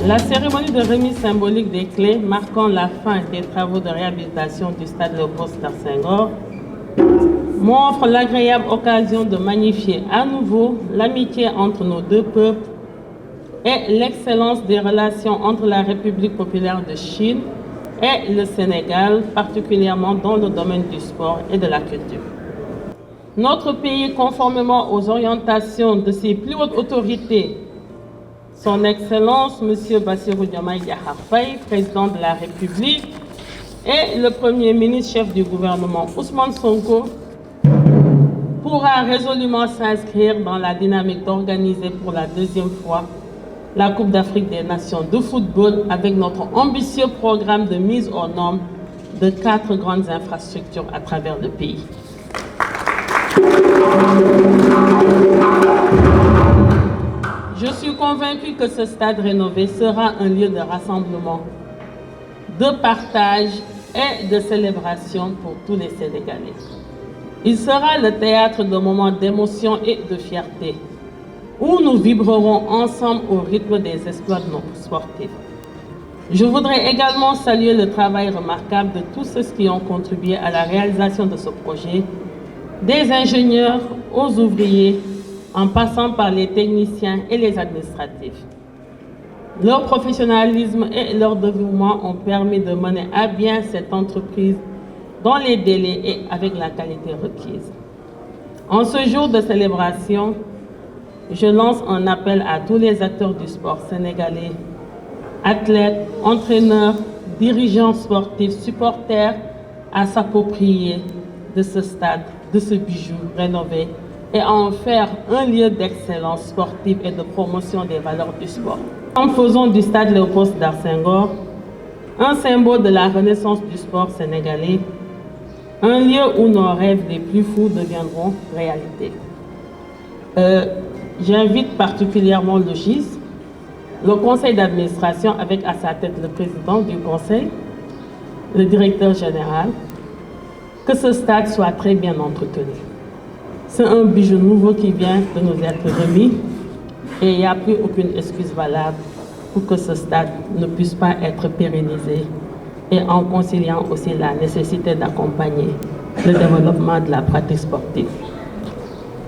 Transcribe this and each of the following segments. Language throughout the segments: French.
La cérémonie de remise symbolique des clés marquant la fin des travaux de réhabilitation du stade Léopold Sédar Senghor m'offre l'agréable occasion de magnifier à nouveau l'amitié entre nos deux peuples et l'excellence des relations entre la République populaire de Chine et le Sénégal, particulièrement dans le domaine du sport et de la culture. Notre pays, conformément aux orientations de ses plus hautes autorités, Son Excellence, M. Bassirou Diomaye Diakhar Faye, président de la République, et le Premier ministre chef du gouvernement, Ousmane Sonko, pourra résolument s'inscrire dans la dynamique d'organiser pour la deuxième fois la Coupe d'Afrique des Nations de football avec notre ambitieux programme de mise aux normes de 4 grandes infrastructures à travers le pays. Je suis convaincu que ce stade rénové sera un lieu de rassemblement, de partage et de célébration pour tous les Sénégalais. Il sera le théâtre de moments d'émotion et de fierté, où nous vibrerons ensemble au rythme des exploits de nos sportifs. Je voudrais également saluer le travail remarquable de tous ceux qui ont contribué à la réalisation de ce projet, des ingénieurs aux ouvriers, en passant par les techniciens et les administratifs. Leur professionnalisme et leur dévouement ont permis de mener à bien cette entreprise dans les délais et avec la qualité requise. En ce jour de célébration, je lance un appel à tous les acteurs du sport sénégalais, athlètes, entraîneurs, dirigeants sportifs, supporters, à s'approprier de ce stade, de ce bijou rénové et à en faire un lieu d'excellence sportive et de promotion des valeurs du sport. En faisant du stade Léopold Sédar Senghor un symbole de la renaissance du sport sénégalais, un lieu où nos rêves les plus fous deviendront réalité. J'invite particulièrement le GIS, le conseil d'administration avec à sa tête le président du conseil, le directeur général, que ce stade soit très bien entretenu. C'est un bijou nouveau qui vient de nous être remis et il n'y a plus aucune excuse valable pour que ce stade ne puisse pas être pérennisé et en conciliant aussi la nécessité d'accompagner le développement de la pratique sportive.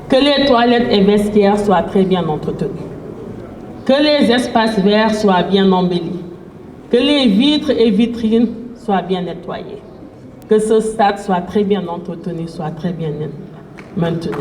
Que les toilettes et vestiaires soient très bien entretenus, que les espaces verts soient bien embellis, que les vitres et vitrines soient bien nettoyées, que ce stade soit très bien entretenu, soit très bien maintenu.